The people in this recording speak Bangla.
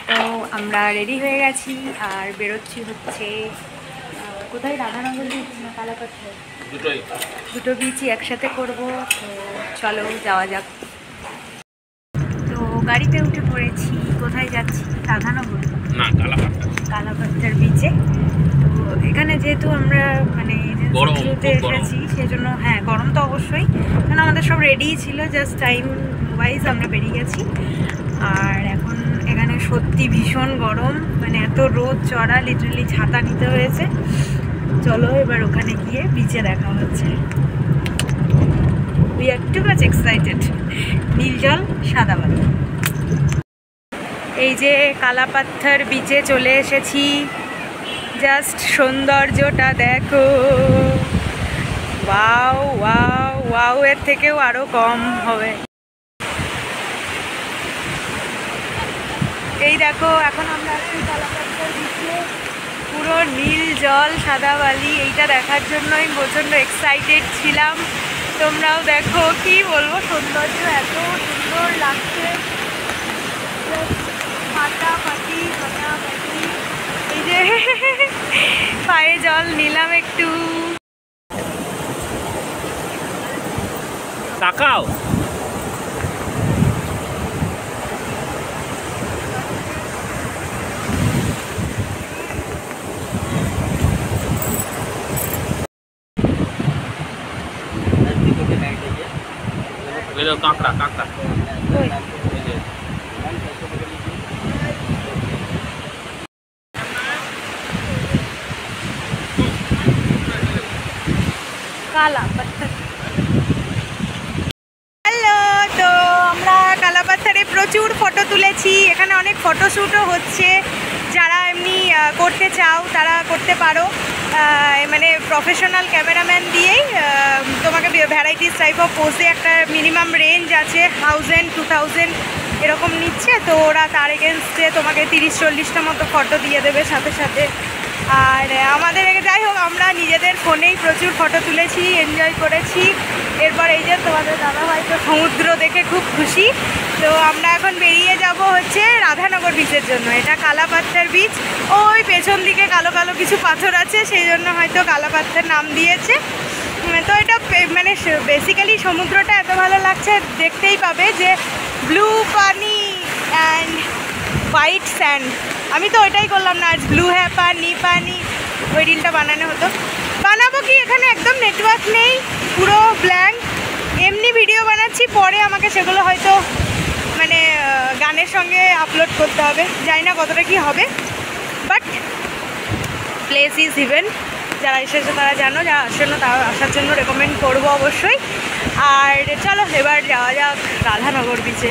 তো আমরা রেডি হয়ে গেছি আর বেরোচ্ছি হচ্ছে কোথায়, রাধানগর বিচ না কালাপাথর, দুটো বিচই একসাথে করব। তো চলো যাওয়া যাক। তো গাড়িতে উঠে পড়েছি। কোথায় যাচ্ছি? রাধানগর না, কালাপাথর বিচে। তো এখানে যেহেতু আমরা মানে এজেন্সিতে এসেছি সেজন্য, হ্যাঁ গরম তো অবশ্যই, কারণ আমাদের সব রেডিই ছিল, জাস্ট টাইম ওয়াইজ আমরা বেরিয়ে গেছি। আর এখন এখানে সত্যি ভীষণ গরম, মানে এত রোদ চড়া, লিটারালি ছাতা নিতে হয়েছে। চলো এবার ওখানে গিয়ে বিচে দেখা হচ্ছে। We are too much excited. নীলজল সাদা বালি। এই যে কালাপাথর বিচে চলে এসেছি। জাস্ট সৌন্দর্যটা দেখো, ওয়াও ওয়াও ওয়াও, এর থেকেও আরো কম হবে। এই দেখো এখন আমরা আছি কালাপাথর বিচে, পুরো নীল জল সাদা বালি। এইটা দেখার জন্যই প্রচণ্ড এক্সাইটেড ছিলাম। তোমরাও দেখো, কি বলবো, সৌন্দর্য এত সুন্দর লাগছে। ফাটাফাটি ফাটাফাটি। এই যে পায়ে জল নিলাম একটু। তাকাও, কাঁকড়া কাঁকড়া। কালাপাথর। হ্যালো, তো আমরা কালাপাথরে প্রচুর ফটো তুলেছি। এখানে অনেক ফটোশ্যুটও হচ্ছে। যারা এমনি করতে চাও তারা করতে পারো। মানে প্রফেশনাল ক্যামেরাম্যান দিয়েই তোমাকে ভ্যারাইটিস টাইপ অফ পোজে একটা মিনিমাম রেঞ্জ আছে, 1000 2000 এরকম নিচ্ছে। তো ওরা তার এগেনস্টে তোমাকে 30-40টা মতো ফটো দিয়ে দেবে সাথে সাথে। আর আমাদের যাই হোক, আমরা নিজেদের ফোনেই প্রচুর ফটো তুলেছি, এনজয় করেছি। এরপর এই যে তোমাদের দাদাভাই তো সমুদ্র দেখে খুব খুশি। তো আমরা এখন বেরিয়ে যাব হচ্ছে রাধানগর বিচের জন্য। এটা কালাপাথর বিচ। ওই পেছন দিকে কালো কালো কিছু পাথর আছে, সেই জন্য হয়তো কালাপাথর নাম দিয়েছে। তো এটা মানে বেসিক্যালি সমুদ্রটা এত ভালো লাগছে, দেখতেই পাবে যে ব্লু পানি অ্যান্ড হোয়াইট স্যান্ড। আমি তো ওইটাই করলাম না, আজ ব্লু হ্যাঁ পানি পানি, ওই রিলটা বানানো হতো। বানাবো কি, এখানে একদম নেটওয়ার্ক নেই, পুরো ব্ল্যাঙ্ক। এমনি ভিডিও বানাচ্ছি, পরে আমাকে সেগুলো হয়তো মানে গানের সঙ্গে আপলোড করতে হবে, জানি না কতটা কি হবে। But place is event. যারা এসেছে তারা জানো, যারা আসে না তারা আসার জন্য রেকমেন্ড করবো অবশ্যই। আর চলো এবার যাওয়া যাক রাধানগর বিচে।